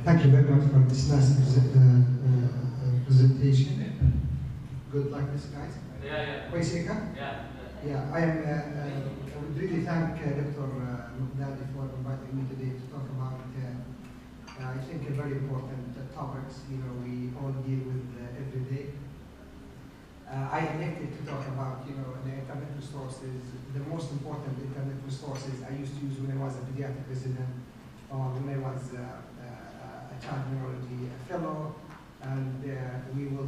Thank you very much for this nice presentation. Good luck, this guys. Yeah. Yeah, I would really thank Dr. Mukdadi for inviting me today to talk about, I think, a very important topics. You know, we all deal with every day. I elected to talk about, you know, the internet resources, the most important internet resources I used to use when I was a pediatric resident or when I was a child neurology fellow, and we will,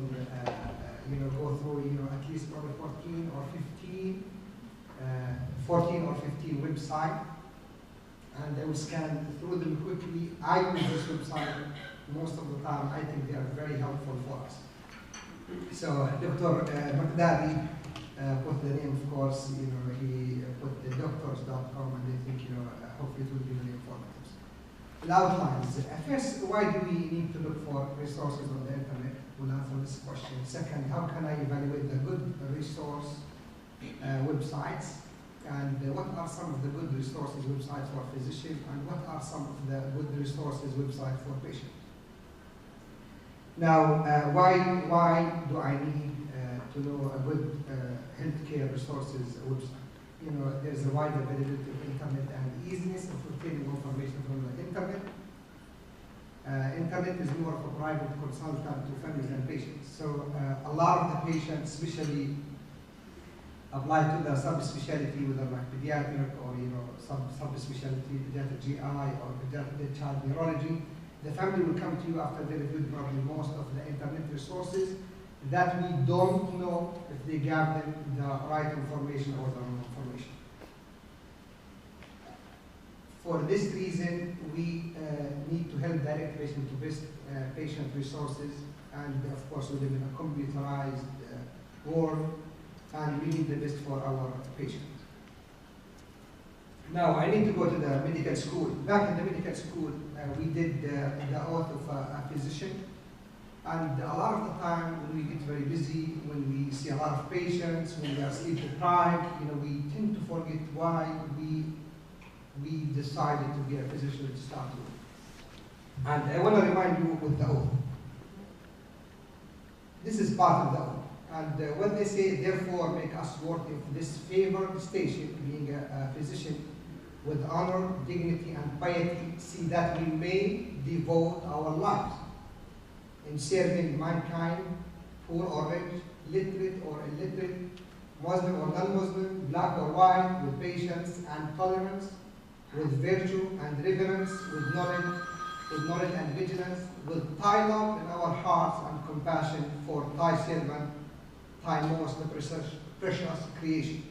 you know, go through, you know, at least probably 14 or 15 websites, and I will scan through them quickly. I use this website most of the time. I think they are very helpful for us. So Dr. Mukdadi put the name, of course, you know, he put the doctors.com, and I think, you know, hopefully it will be very informative. Outlines. First, why do we need to look for resources on the internet? We'll answer this question. Second, how can I evaluate the good resource websites? And what are some of the good resources websites for physicians? And what are some of the good resources websites for patients? Now, why do I need to know a good healthcare resources website? You know, there's a wide availability of internet and easiness of obtaining information from the internet. Internet is more of a private consultant to families and patients. So a lot of the patients, especially apply to the subspecialty, whether like pediatric or, you know, subspecialty, pediatric GI or pediatric child neurology. The family will come to you after they reviewed probably most of the internet resources that we don't know if they gave them the right information or the wrong information. For this reason, we need to help direct patient to best patient resources, and of course we live in a computerized world, and we need the best for our patients. Now, I need to go to the medical school. Back in the medical school, we did the oath of a physician. And a lot of the time, when we get very busy, when we see a lot of patients, when we are sleep deprived, you know, we tend to forget why we decided to be a physician to start with. And I want to remind you with the oath. This is part of the oath. And when they say, therefore, make us worthy of this favored station, being a physician, with honor, dignity, and piety, see that we may devote our lives in serving mankind, poor or rich, literate or illiterate, Muslim or non-Muslim, black or white, with patience and tolerance, with virtue and reverence, with knowledge and vigilance, with thy love in our hearts and compassion for thy servant, thy most precious creation.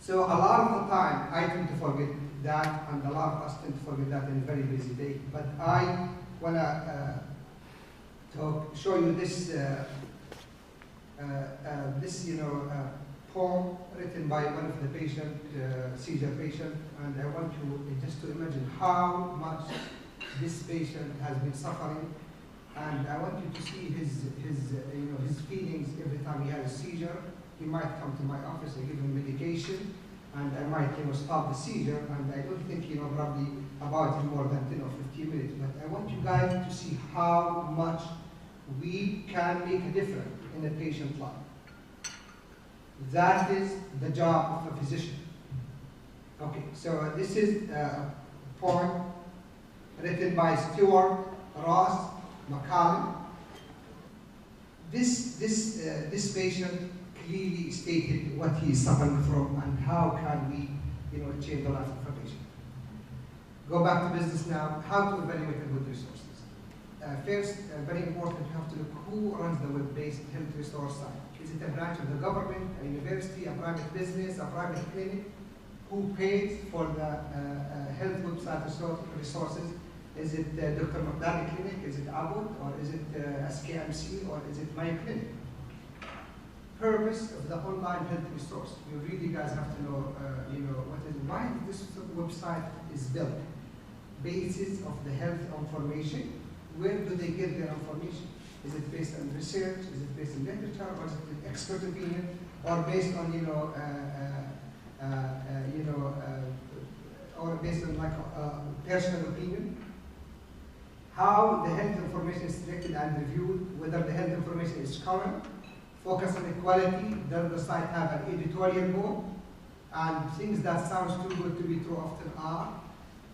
So a lot of the time, I tend to forget that, and a lot of us tend to forget that in a very busy day. But I want to show you this, poem written by one of the patient, seizure patient, and I want you just to imagine how much this patient has been suffering, and I want you to see his feelings every time he has a seizure. He might come to my office, I give him medication, and I might, stop the seizure, and I don't think, probably about it more than 10 or 15 minutes, but I want you guys to see how much we can make a difference in a patient's life. That is the job of a physician. Okay, so this is a poem written by Stuart Ross McCallum. This patient clearly stated what he is suffering from and how can we, change the life of a patient. Go back to business now. How to evaluate a good resources. First, very important, you have to look who runs the web-based health resource site. Is it a branch of the government, a university, a private business, a private clinic? Who pays for the health website resources? Is it Dr. Mukdadi Clinic? Is it Abbott? Or is it SKMC? Or is it my clinic? Purpose of the online health resource. You really guys have to know, why this website is built. Basis of the health information. Where do they get their information? Is it based on research? Is it based on literature? Or is it expert opinion? Or based on, or based on like personal opinion? how the health information is selected and reviewed, whether the health information is current, focus on equality, does the site have an editorial board, and things that sounds too good to be true often are.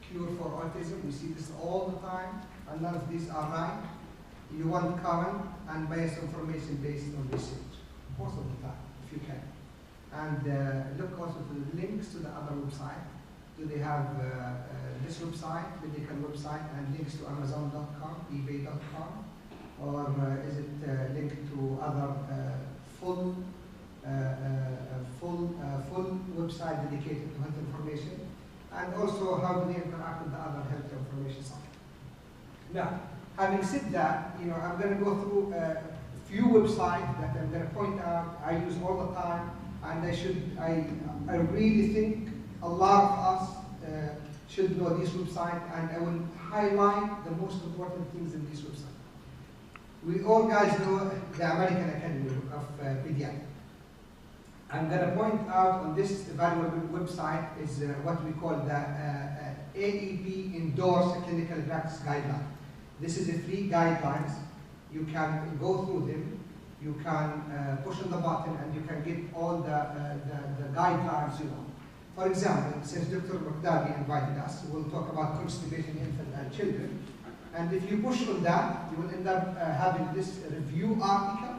Cure for autism, we see this all the time, and none of these are right. You want current and biased information based on research, most of the time, if you can. And look also to the links to the other website. Do they have this website, medical website, and links to Amazon.com, eBay.com, or is it linked to other full website dedicated to health information? And also, how do they interact with the other health information site? Now, having said that, I'm going to go through a few websites that I'm going to point out I use all the time, and I really think a lot of us should know this website, and I will highlight the most important things in this website. We all guys know the American Academy of Pediatrics. I'm going to point out on this valuable website is what we call the AEP endorsed clinical practice guideline. This is a free guidelines. You can go through them. You can push on the button and you can get all the guidelines you want. For example, since Dr. Muqdadi invited us, we'll talk about constipation in infants and children. And if you push on that, you will end up having this review article.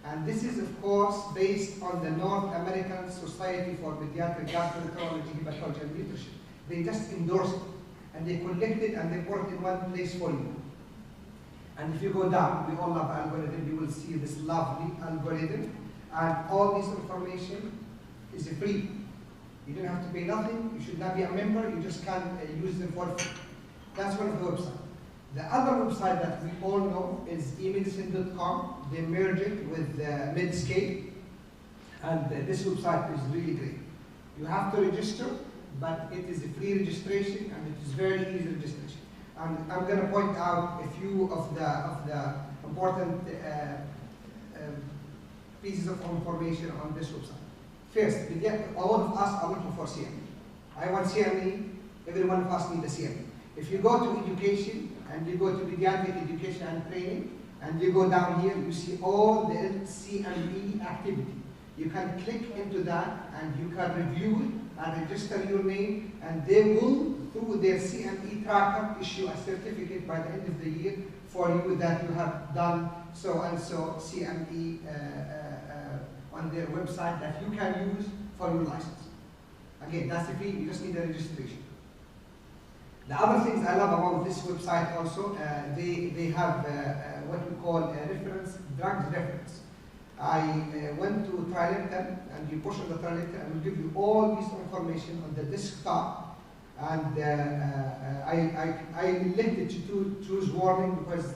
And this is, of course, based on the North American Society for Pediatric Gastroenterology, Hepatology, and Nutrition. They just endorsed it, and they collect it, and they put it in one place for you. And if you go down, we all love algorithm, you will see this lovely algorithm, and all this information is free. You don't have to pay nothing, you should not be a member, you just can use them for free. That's one of the websites. The other website that we all know is emedicine.com. They merged it with Medscape, and this website is really great. You have to register, but it is a free registration, and it is very easy registration. And I'm going to point out a few of the important pieces of information on this website. First, all of us are looking for CME. I want CME, every one of us needs a CME. If you go to education, and you go to pediatric education and training, and you go down here, you see all the CME activity. You can click into that, and you can review it, and register your name, and they will, through their CME tracker, issue a certificate by the end of the year for you that you have done so-and-so CME on their website that you can use for your license. Again, that's free, you just need a registration. The other things I love about this website also, they have what we call a reference, drugs reference. I went to Trileptin, and you push on the Trileptin, and will give you all this information on the desktop. And I elected to choose warning because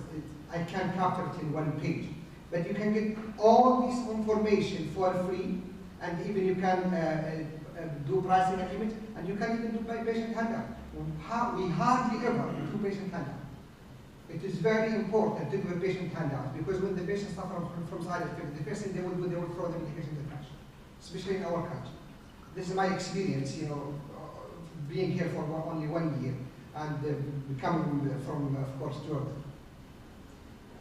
I can't capture it in one page. But you can get all this information for free, and even you can do pricing agreements, and you can even do by patient handout. We hardly ever do patient handout. It is very important to do a patient handout, because when the patient suffers from side effects, the first thing they will do, they will throw the medication in the trash, especially in our country. This is my experience, being here for only 1 year, and coming from, of course, Jordan.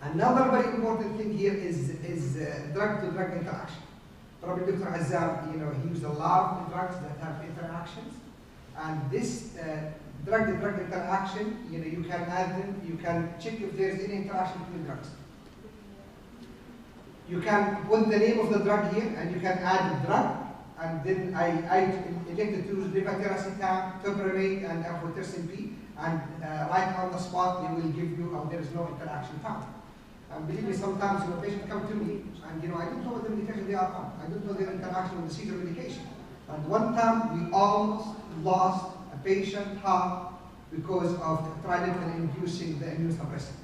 Another very important thing here is drug-to-drug interaction. Probably Dr. Azam, he used a lot of drugs that have interactions, and this drug-to-drug interaction, you can add them, you can check if there is any interaction between drugs. You can put the name of the drug here, and you can add the drug, and then I elected to use levetiracetam, topiramate, and amphotericin B, and right on the spot they will give you, there is no interaction found. And believe me, sometimes when a patient comes to me, and I don't know what the medication they are on. I don't know their interaction with the seizure medication. And one time we almost lost a patient heart because of Trileptin inducing the immunosuppressant.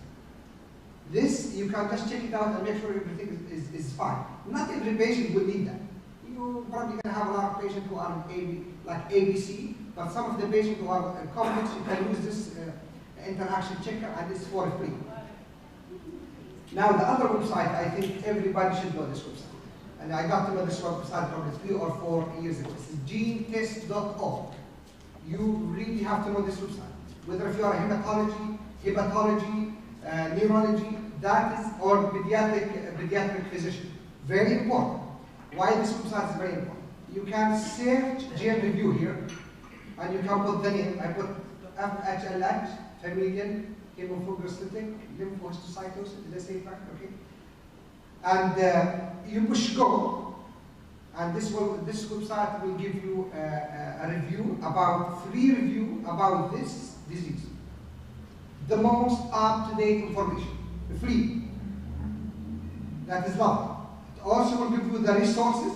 This, you can just check it out and make sure everything is fine. Not every patient will need that. You probably can have a lot of patients who are like ABC, but some of the patients who are complex, you can use this interaction checker, and it's for free. Now, the other website, I think everybody should know this website. And I got to know this website probably 3 or 4 years ago. This is genetest.org. You really have to know this website. Whether if you are a hematology hepatology, neurology, that is, or pediatric physician. Very important. Why this website is very important? You can search gene review here, and you can put the name. I put FHLH, familial hemophagocytic lymphohistiocytosis. Did I say it right? Okay. And you push go, and this website will give you a review about free review about this disease. The most up-to-date information, free. That is lovely. It also will give you the resources,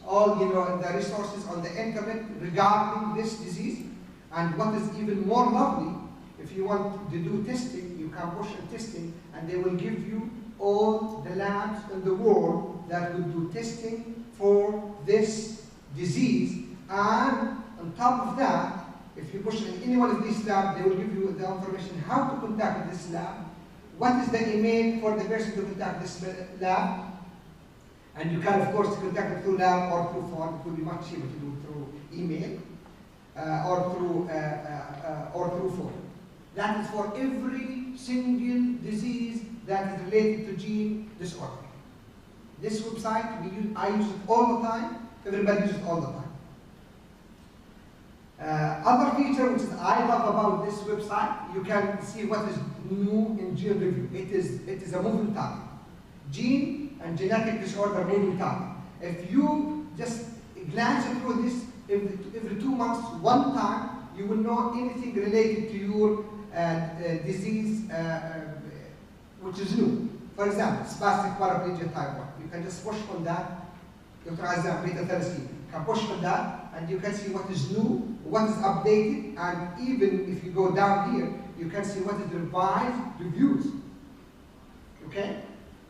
all the resources on the internet regarding this disease. And what is even more lovely, if you want to do testing, you can push a testing, and they will give you all the labs in the world that will do testing for this disease. And on top of that, if you push in any one of these labs, they will give you the information how to contact this lab, what is the email for the person to contact this lab, and you can, of course, contact it through lab or through phone. It will be much cheaper to do it through email or through phone. That is for every single disease that is related to gene disorder. This website, I use it all the time. Everybody uses it all the time. Other feature which I love about this website, you can see what is new in gene review. It is a moving target. Gene and genetic disorder moving target. If you just glance through this every 2 months, one time, you will know anything related to your disease which is new. For example, spastic paraplegia type 1. You can just push on that. Dr. Azam, beta thalassemia. You can push on that, and you can see what is new, what is updated, and even if you go down here, you can see what is revised reviews. Okay?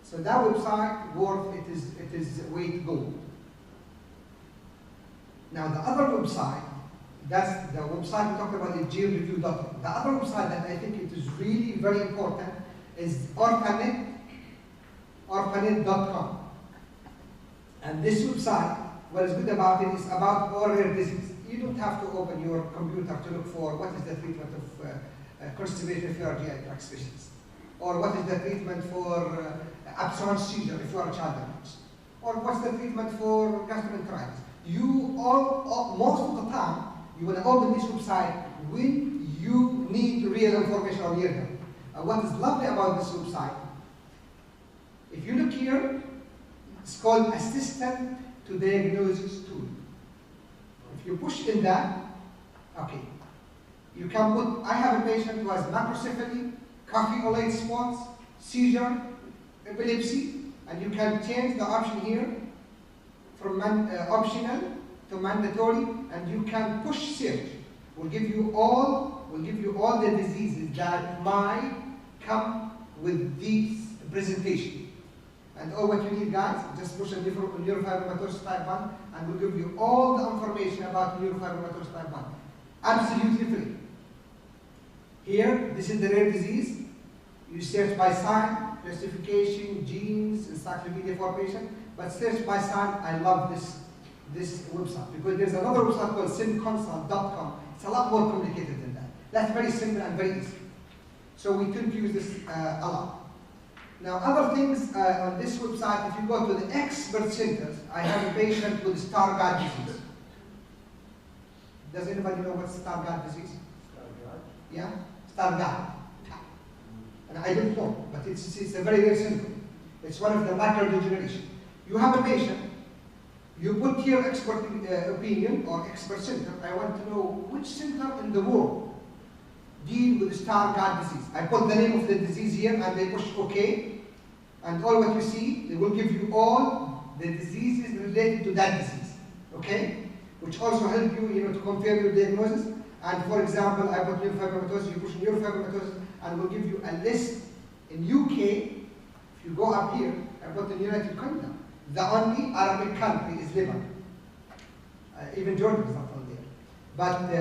So that website worth it is weight gold. Now the other website, that's the website we talked about, is georeview.com. The other website that I think it is really very important is orphanet.com. And this website, what is good about it is about all rare disease. You don't have to open your computer to look for what is the treatment of constipation if you are a GI tract specialist, or what is the treatment for absence seizure if you are a child nurse, or what's the treatment for gastroenteritis. You most of the time you want to open this website when you need real information on your health. What is lovely about this website, if you look here, it's called Assistant to Diagnosis Tool. If you push in that, okay, you can put, I have a patient who has macrocephaly, coffee-olate spots, seizure, epilepsy, and you can change the option here from optional to mandatory, and you can push search. We'll give you all the diseases that might come with this presentation. And all what you need, guys, just push on neurofibromatosis type 1, and we'll give you all the information about neurofibromatosis type 1. Absolutely free. Here, this is the rare disease. You search by sign, classification, genes, encyclopedia for patient, but search by sign. I love this website because there's another website called simconsult.com. It's a lot more complicated than that. That's very simple and very easy. So we could use this a lot. Now, other things on this website, if you go to the expert centers, I have a patient with Stargardt disease. Does anybody know what's Stargardt disease? Stargardt? Yeah? Stargardt. And I don't know, but it's a very rare symptom. It's one of the macular degeneration. You have a patient, you put here expert opinion or expert center. I want to know which center in the world deal with Stargardt disease. I put the name of the disease here and they push OK. And all what you see, they will give you all the diseases related to that disease. Okay? Which also help you, to compare your diagnosis. And for example, I put neurofibromatosis, you push neurofibromatosis, and we'll give you a list. In UK, if you go up here, I put the United Kingdom. The only Arabic country is Lebanon. Even Jordan is not on there. But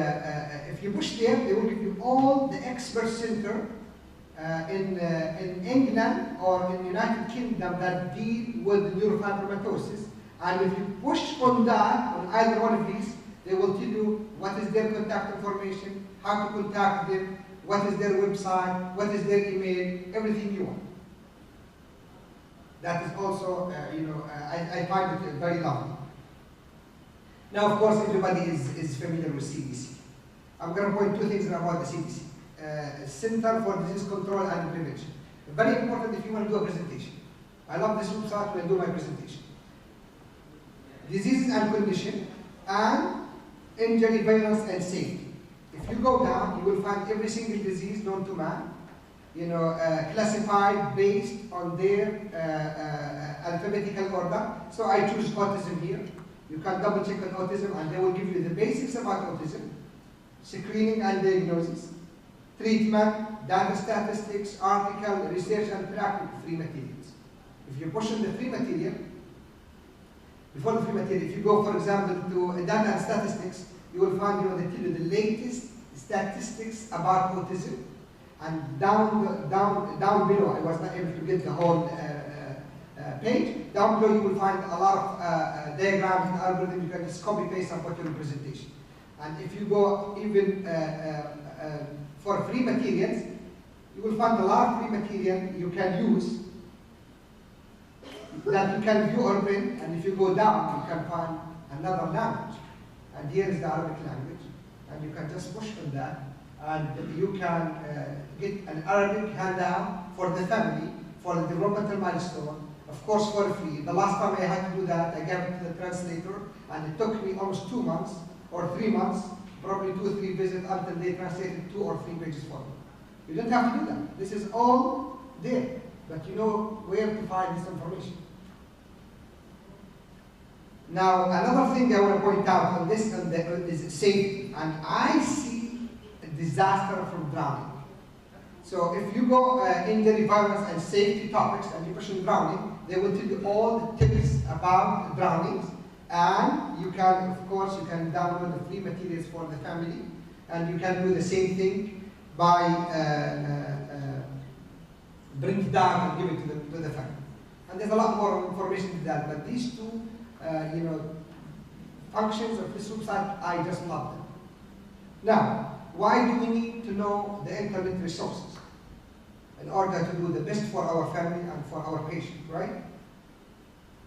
if you push there, they will give you all the expert center in England or in the United Kingdom that deal with neurofibromatosis. And if you push on that, on either one of these, they will tell you what is their contact information, how to contact them, what is their website, what is their email, everything you want. That is also, I find it very lovely. Now, of course, everybody is familiar with CDC. I'm going to point two things about the CDC. Center for Disease Control and Prevention. Very important if you want to do a presentation. I love this website when I do my presentation. Diseases and condition, and injury, violence, and safety. If you go down, you will find every single disease known to man, classified based on their alphabetical order. So I choose autism here. You can double check on autism, and they will give you the basics about autism, screening and diagnosis, treatment, data statistics, article, research, and practical free materials. If you push on the free material, before the free material, if you go, for example, to data and statistics, you will find they tell you the latest statistics about autism. And down below, I was not able to get the whole page. Down below, you will find a lot of diagrams and algorithms. You can just copy paste and put your presentation. And if you go even for free materials, you will find a lot of free material you can use that you can view or print. And if you go down, you can find another language. And here is the Arabic language. And you can just push on that. And you can get an Arabic handout for the family, for the developmental milestone, of course for free. The last time I had to do that, I gave it to the translator, and it took me almost 2 months or 3 months, probably 2 or 3 visits until they translated 2 or 3 pages for me. You don't have to do that. This is all there, but you know where to find this information. Now, another thing I want to point out on this is safety, and I see a disaster from drowning. So if you go injury, violence, and safety topics, and you push on drowning, they will tell you all the tips about drownings, and you can, of course, you can download the free materials for the family, and you can do the same thing by bring it down and give it to the family. And there's a lot more information to that, but these two functions of this website, I just love them. Now, why do we need to know the internet resources? In order to do the best for our family and for our patient, right?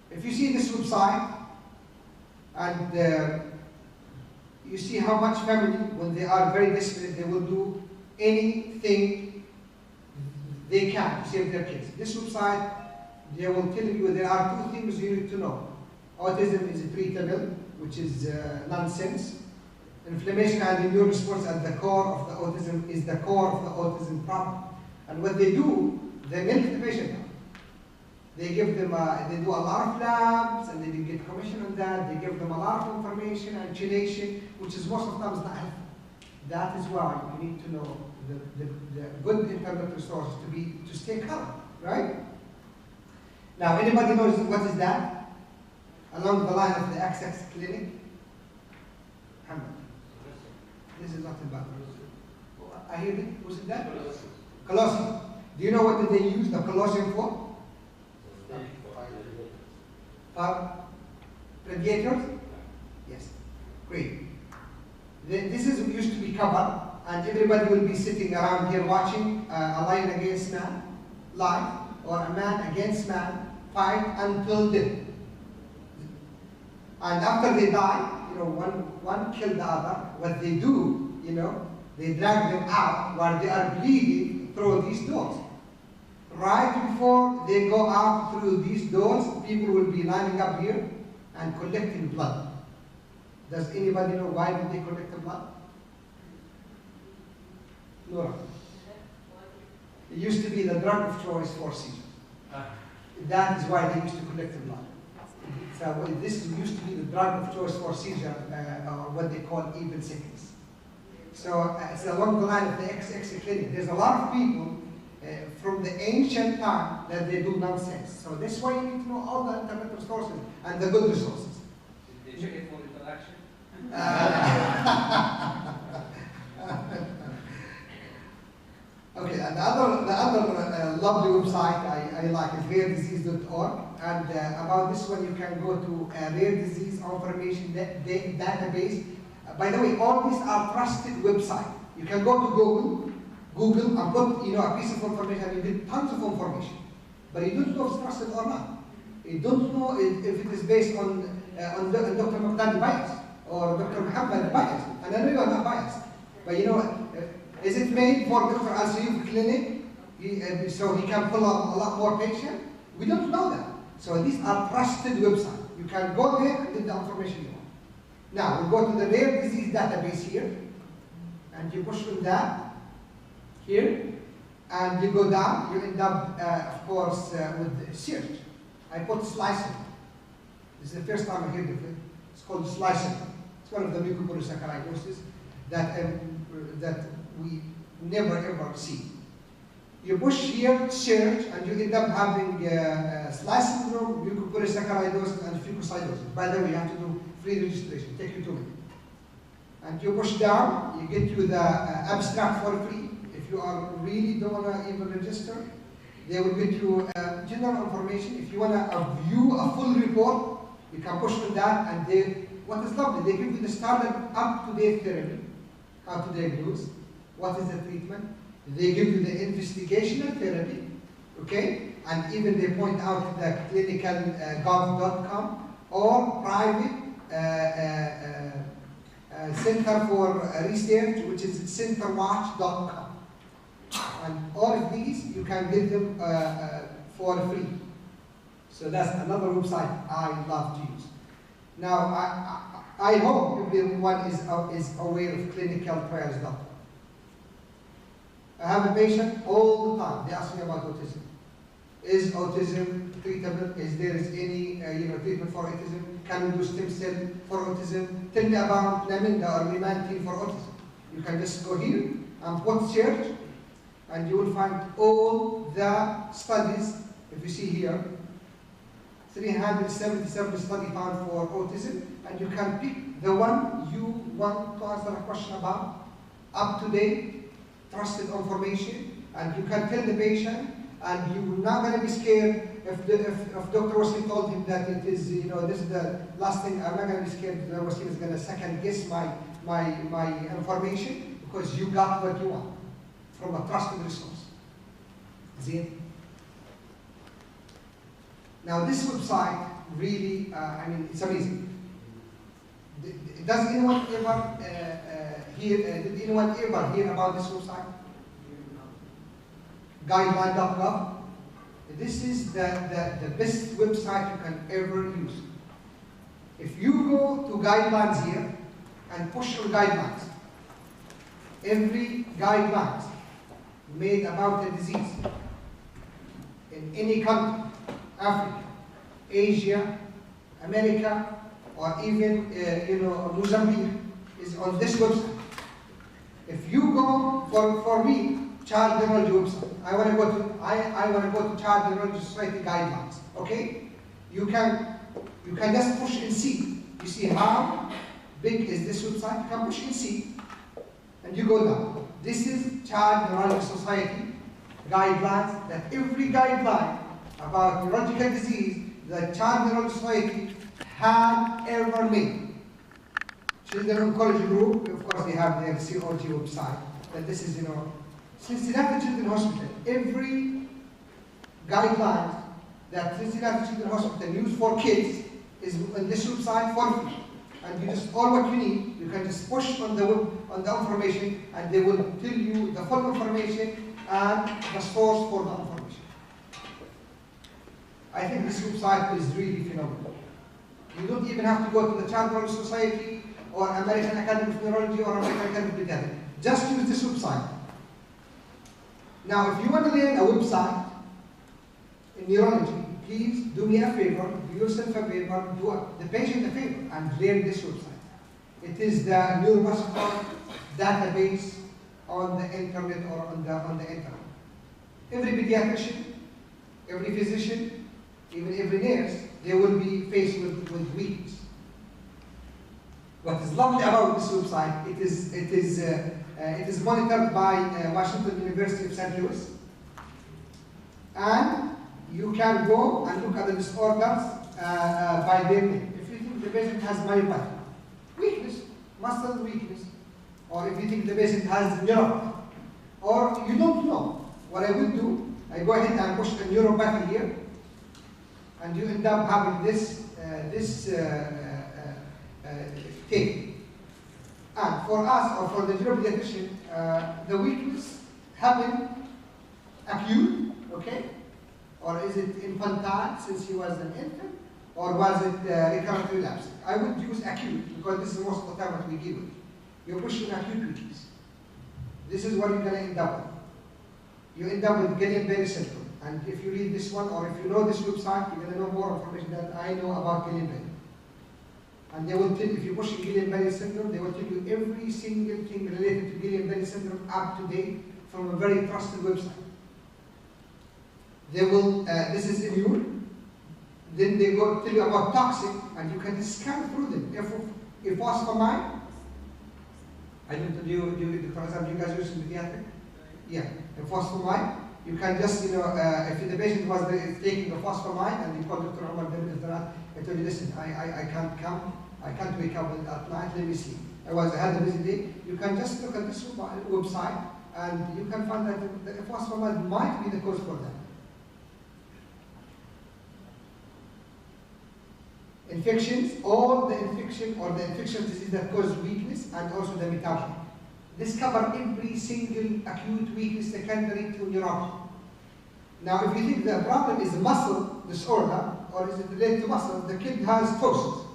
If you see this website, and you see how much family, when they are very desperate, they will do anything they can to save their kids. This website, they will tell you there are 2 things you need to know. Autism is treatable, which is nonsense. Inflammation and immune response at the core of the autism is the core of the autism problem. And what they do, they milk the patient out. They give them, they do a lot of labs, and they get commission on that. They give them a lot of information and chelation, which is most of the time is not helpful. That is why you need to know the good internet resources to stay calm, right? Now, anybody knows what is that? Along the line of the Access Clinic? Hamza. This is nothing but. I hear it. Was it that? Colosseum. Do you know what did they use the Colosseum for? For radiators? Yes. Great. This is used to be covered, and everybody will be sitting around here watching a lion against man, live, or a man against man fight until death. And after they die, one killed the other. What they do, they drag them out while they are bleeding through these doors. Right before they go out through these doors, people will be lining up here and collecting blood. Does anybody know why did they collect the blood? No. It used to be the drug of choice for seizures. That is why they used to collect the blood. So this used to be the drug of choice for seizure, or what they call even sickness. So it's along the line of the XX clinic. There's a lot of people from the ancient time that they do nonsense. So that's why you need to know all the internet resources and the good resources. Did they check it for interaction? Okay, and the other lovely website I like is raredisease.org, and about this one you can go to Rare Disease Information Database. By the way, all these are trusted websites. You can go to Google Google and put a piece of information, and you get tons of information, but you don't know if it's trusted or not. You don't know if it is based on Dr. Maqdad bias or Dr. Muhammad bias, and I know you are not biased, but is it made for Dr. Alsayouf clinic so he can pull up a lot more patients? We don't know that. So these are trusted websites. You can go there and get the information you want. Now we go to the rare disease database here, and you push on that here, and you go down. You end up, of course, with search. I put slicing. This is the first time I heard of it. It's called slicing. It's one of the mucopolysaccharidosis that we never ever see. You push here, search, and you end up having slice syndrome, mucopolysaccharidosis, and fucosidosis. By the way, you have to do free registration. Take you 2 minutes. And you push down, you get you the abstract for free. If you are really don't want to even register, they will get you general information. If you want to view a full report, you can push on that, and what is lovely, they give you the standard up-to-date therapy, how to diagnose, what is the treatment. They give you the investigational therapy, okay? And even they point out the clinicalgov.com or private Center for Research, which is centerwatch.com. And all of these, you can get them for free. So that's another website I love to use. Now, I hope everyone is aware of clinicaltrials.com. I have a patient all the time. They ask me about autism. Is autism treatable? Is there any treatment for autism? Can we do stem cell for autism? Tell me about Laminda or Limantine for autism. You can just go here and put search, and you will find all the studies. If you see here, 377 studies found for autism, and you can pick the one you want to answer a question about, up to date, trusted information, and you can tell the patient, and you're not going to be scared if Dr. Wasim told him that it is, this is the last thing. I'm not going to be scared that Wasim is going to second guess my information, because you got what you want from a trusted resource. See it? Now this website really, it's amazing. Does anyone ever did anyone ever hear about this website? Guideline.gov. This is the best website you can ever use. If you go to guidelines here and push on guidelines, every guidelines made about the disease in any country, Africa, Asia, America, or even Mozambique, is on this website. If you go for me, Child Neurology website, I want to go to Child Neurology Society guidelines. Okay, you can just push and see. You see how big is this website? You can push and see, and you go down. This is Child Neurology Society guidelines. That every guideline about neurological disease that Child Neurology Society had ever made. Children Oncology Group, of course, they have their COG website. That this is, Cincinnati Children's Hospital. Every guideline that Cincinnati Children's Hospital use for kids is on this website for free. And you just all what you need. You can just push on the information, and they will tell you the full information and the source for the information. I think this website is really phenomenal. You don't even have to go to the Child Neurology Society or American Academy of Neurology or American Academy of Pediatrics. Just use this website. Now, if you want to learn a website in neurology, please do me a favor, do yourself a favor, do the patient a favor, and learn this website. It is the neuromuscular database on the internet or on the internet. Every pediatrician, every physician, even every nurse, they will be faced with weakness. What is lovely about this website, it is monitored by Washington University of St. Louis, and you can go and look at the disorders by their name. If you think the patient has myopathy, weakness, muscle weakness, or if you think the patient has neuropathy, Or you don't know. What I will do, I go ahead and push the neuropathy here, and you end up having this thing. And for us, or for the general pediatrician, the weakness happen acute, okay? Or is it infantile since he was an infant? Or was it recurrent relapse? I would use acute because this is most of the time what we deal with. You're pushing acute weakness. This is what you're going to end up with. You end up with Guillain-Barré syndrome. And if you read this one, or if you know this website, you're going to know more information that I know about Guillain-Barré. And they will tell you, if you're pushing Guillain-Barré syndrome, they will tell you every single thing related to Guillain-Barré syndrome up to date from a very trusted website. They will, this is immune. Then they go tell you about toxic, and you can scan through them. If phosphomine, I don't know, do you guys use in pediatric? Yeah, if phosphomine, you can just, if the patient was taking the phosphomine and you call Dr. Omar, I told you, listen, I can't come, I can't wake up at night, let me see. I had a busy day. You can just look at this website and you can find that the phosphomine might be the cause for that. Infections, all the infection or the infectious disease that cause weakness and also the metabolism. This covers every single acute weakness secondary to neuropathy. Now, if you think the problem is a muscle disorder or is it related to muscle, the kid has ptosis.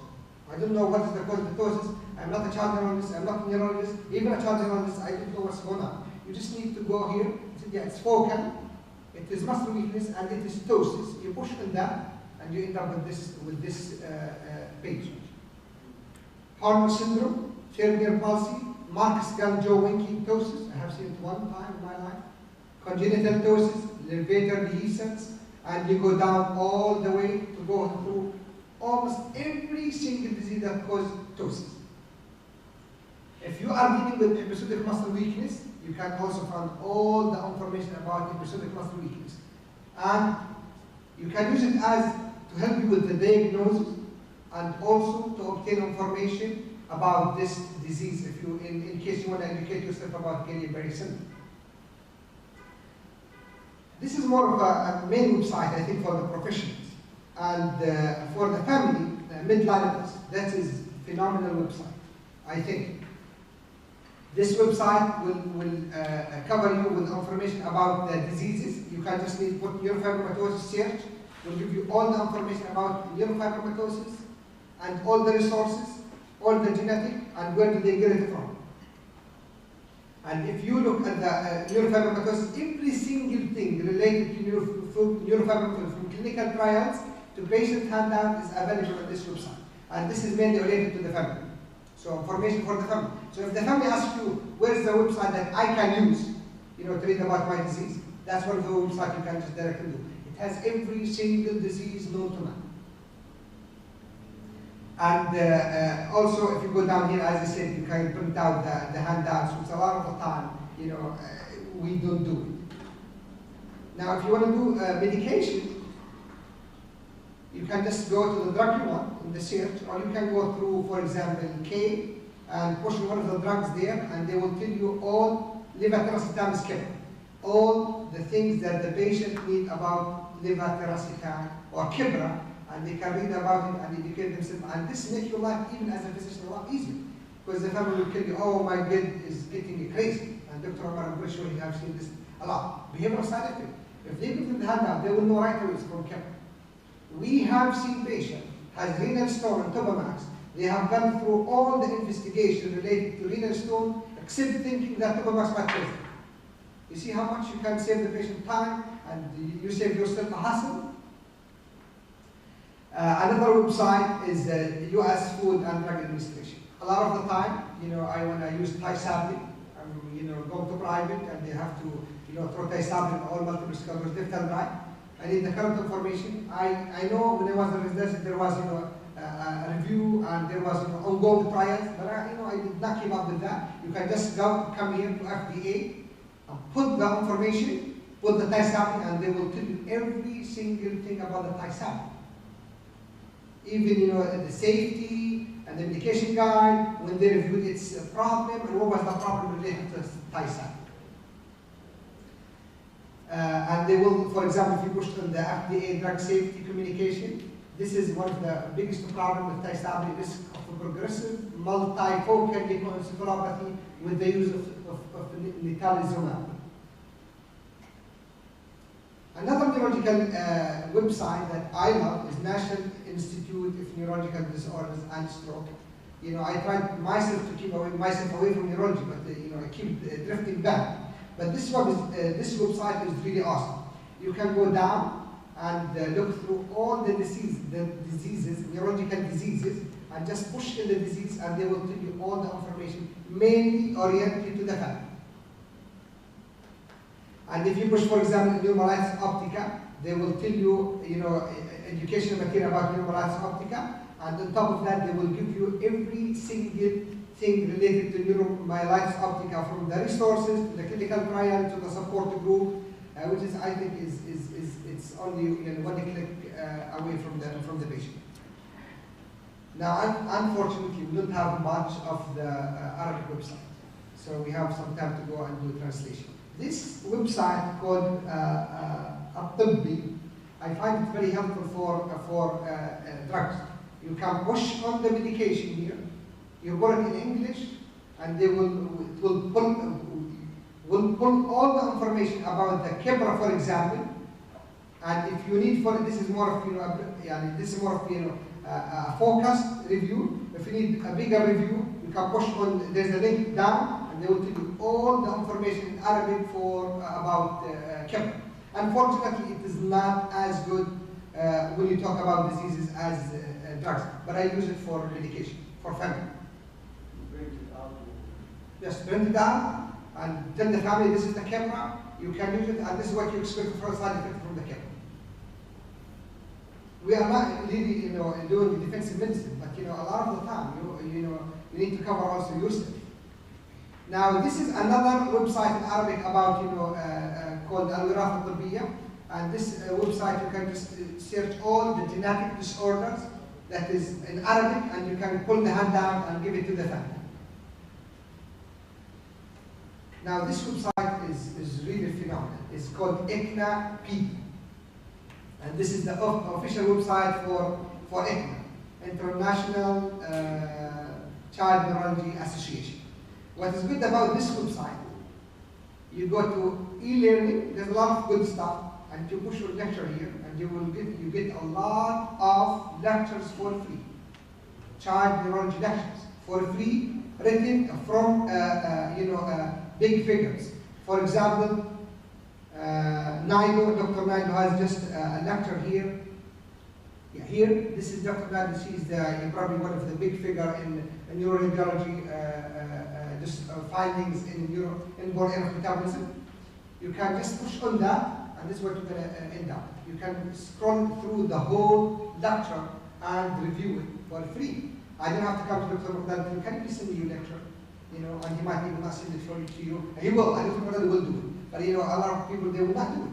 I don't know what is the cause of the ptosis. I'm not a child neurologist, I'm not a neurologist, even a child neurologist, I don't know what's going on. You just need to go here, yeah, it's focal, it is muscle weakness, and it is ptosis. You push on that, and you end up with this page. Horner syndrome, Scheringer palsy, Marcus-Gann-Joe-Winke ptosis. I have seen it one time in my life. Congenital ptosis, levator dehiscence, and you go down all the way to go through almost every single disease that causes ptosis. If you are dealing with episodic muscle weakness, you can also find all the information about episodic muscle weakness. And you can use it as to help you with the diagnosis and also to obtain information about this disease if you, in case you want to educate yourself about Guillain-Barré syndrome. This is more of a main website, I think, for the professionals. And for the family, midliners, that is a phenomenal website, I think. This website will cover you with information about the diseases. You can just need to put neurofibromatosis search. Will give you all the information about neurofibromatosis and all the resources, all the genetic, and where do they get it from. And if you look at the neurofibromatosis, every single thing related to neurofibromatosis, from clinical trials to patient handout, is available on this website. And this is mainly related to the family. So information for the family. So if the family asks you, where's the website that I can use, to read about my disease, that's one of the websites you can just directly do. It has every single disease known to man. And also, if you go down here, as I said, you can print out the handouts, which a lot of the time, we don't do it. Now, if you want to do medication, you can just go to the drug you want in the search, or you can go through, for example, K, and push one of the drugs there, and they will tell you all levetiracetam is kept. All the things that the patient need about levetiracetam or Kibra, and they can read about it and educate themselves. And this makes your life, even as a physician, a lot easier. Because the family will tell you, oh, my kid is getting crazy. And Dr. Omar, I'm pretty sure you have seen this a lot. Behavioral side effect. If they give them the handout, they will know right away it's from Kibra. We have seen patient has renal stone and Topamax. They have gone through all the investigation related to renal stone, except thinking that Topamax might cause it. You see how much you can save the patient time, and you save yourself a hassle. Another website is the U.S. Food and Drug Administration. A lot of the time, I want to use Tysabri. I'm, go to private, and they have to, throw Tysabri in all multiple sclerosis, left and right. I need the current information. I know when I was in residence, there was, a review and there was, ongoing trials, but I did not keep up with that. You can just come here to FDA, and put the information, put the Tysabri, and they will tell you every single thing about the Tysabri. Even, the safety and the medication guide, when they reviewed its problem, and what was the problem related to Tysabri. And they will, for example, if you push on the FDA drug safety communication, this is one of the biggest problems with established risk of a progressive multifocal leukoencephalopathy with the use of nitalizumab. Another neurological website that I love is National Institute of Neurological Disorders and Stroke. You know, I tried myself to keep myself away from neurology, but you know, I keep drifting back. But this website is really awesome. You can go down and look through all the diseases, neurological diseases, and just push in the disease, and they will tell you all the information, mainly oriented to the family. And if you push, for example, neuromyelitis optica, they will tell you, you know, educational material about neuromyelitis optica, and on top of that, they will give you every single thing related to neuromyelitis optica, from the resources to the clinical trial to the support group, which is, I think, it's only, you know, one click away from the patient. Now, unfortunately, we don't have much of the Arabic website, so we have some time to go and do translation. This website called At-Tibbi, I find it very helpful for drugs. You can push on the medication here. You put it in English, and they will pull all the information about the Kebra, for example. And if you need this is more of, you know, this is more of, you know, a focused review. If you need a bigger review, you can push on. There's a link down, and they will tell you all the information in Arabic about Kebra. Unfortunately, it is not as good when you talk about diseases as drugs, but I use it for medication, for family. Print it out. Just print it out and tell the family this is the Kebra, you can use it, and this is what you expect for a side effect from the Kebra. We are not really, you know, doing defensive medicine, but you know, a lot of the time, you need to cover also yourself. Now, this is another website in Arabic about, you know, called Al-Wiraf Al-Tibbiya, and this website you can just search all the genetic disorders that is in Arabic, and you can pull the handout and give it to the family. Now, this website is really phenomenal. It's called ICNA P. And this is the official website for ICNA, International Child Neurology Association. What is good about this website, you go to e-learning, there's a lot of good stuff, and you push your lecture here, and you get a lot of lectures for free. Child neurology lectures for free, written from big figures. For example, Dr. Naido has just a lecture here. Yeah, here, this is Dr. Naido. She's probably one of the big figure in neuroradiology findings in inborn error metabolism. You can just push on that, and this is what you're going to end up. You can scroll through the whole lecture and review it for free. I don't have to come to Dr. Muqdad, can you please send me your lecture? You know, and he might even not send it to you. And he will, and Dr. Muqdad will do it. But you know, a lot of people, they will not do it.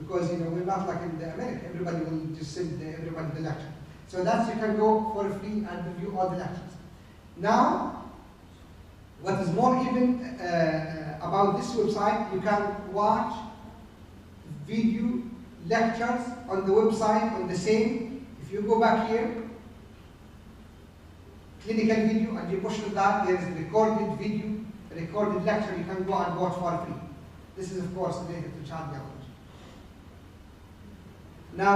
Because you know, we're not like in America, everybody will just send everybody the lecture. So that's, you can go for free and review all the lectures. Now, what is more even about this website, you can watch video lectures on the website on the same. If you go back here, clinical video, and you push on that, there's recorded video, recorded lecture you can go and watch for free. This is, of course, related to child neurology. Now,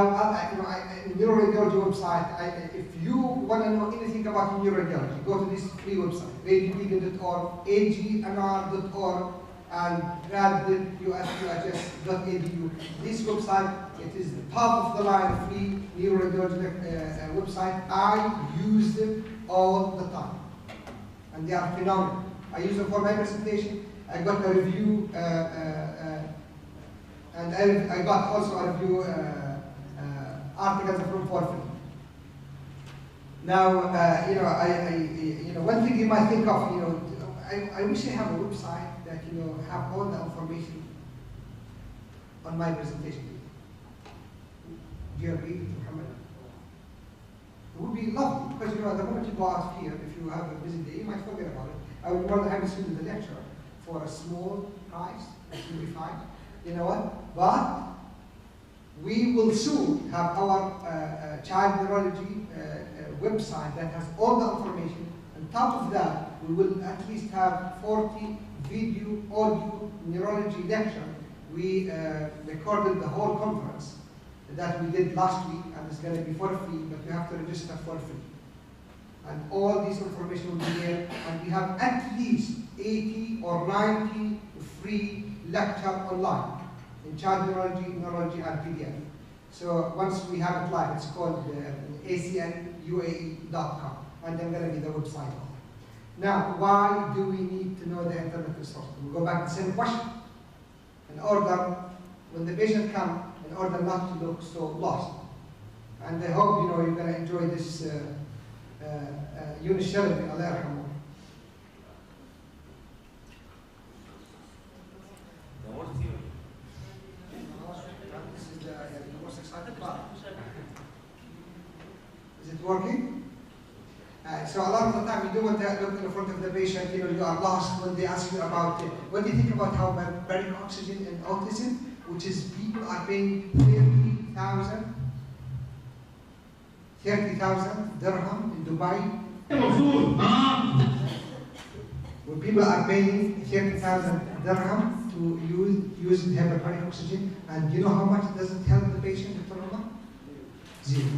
in neuroradiology website, if you want to know anything about neuroradiology, go to this free website, radiomedia.org, agnr.org, and grad.ushs.edu. This website, it is the top of the line free neuroradiology website. I use them all the time, and they are phenomenal. I use them for my presentation. I got a review, and I got also a review articles from for free. Now, one thing you might think of, I wish I have a website that have all the information on my presentation. Do you agree, Muhammad? It would be lovely because the moment you go out here, if you have a busy day, you might forget about it. I would rather have you student the lecture for a small price, that will be fine. You know what? but we will soon have our child neurology website that has all the information. On top of that, we will at least have 40 video, audio neurology lecture. We recorded the whole conference that we did last week, and it's going to be for free, but you have to register for free. And all this information will be there, and we have at least 80 or 90 free lecture online in child neurology and PDF. So once we have it live, it's called acnuae.com, and I'm going to be the website. Now, why do we need to know the internet resource? We go back to the same question. In order, when the patient comes, in order not to look so lost. And I hope you're going to enjoy this Yunus Shalabi, Allah yarhamu. This is the most exciting part. Is it working? So a lot of the time you do want to look in front of the patient, you are lost when they ask you about what do you think about how baric oxygen and autism, which is people are paying 30,000 dirham in Dubai. When people are paying 30,000 dirham to use hyperbaric oxygen, and you know how much does it help the patient, Dr. Umar? Zero.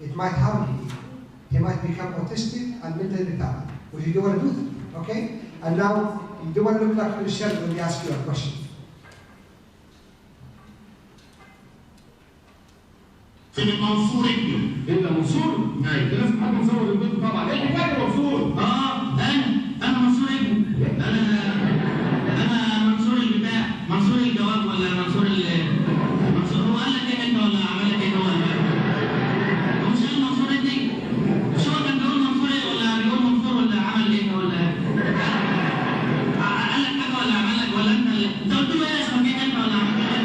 It might harm him. He might become autistic and mentally retarded, which you don't want to do that, okay? And now, you don't want to look like Michelle when they ask you a question. فين منصور ابنه؟ انت منصور؟ نعم، في ناس حد مصور البنت طبعا، انت فاكر منصور؟ انا منصور ابنه، انا منصور البتاع، منصور الجواب ولا منصور منصور هو قال لك ايه انت ولا عمل لك ايه هو؟ هو مش قال منصور ابني؟ مش هو كان بيقول منصور ايه ولا بيقول منصور ولا عمل ايه ولا قال لك حاجه ولا عمل لك ولا انت قلت له ايه اسمك ايه انت ولا عملت ايه؟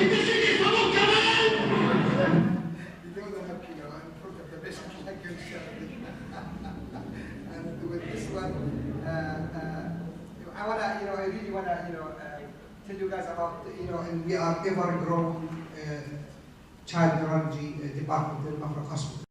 انت سيدي اسمك كمان؟ And with this one, I really want to, tell you guys about, and we are ever growing child neurology department in Mafra Hospital.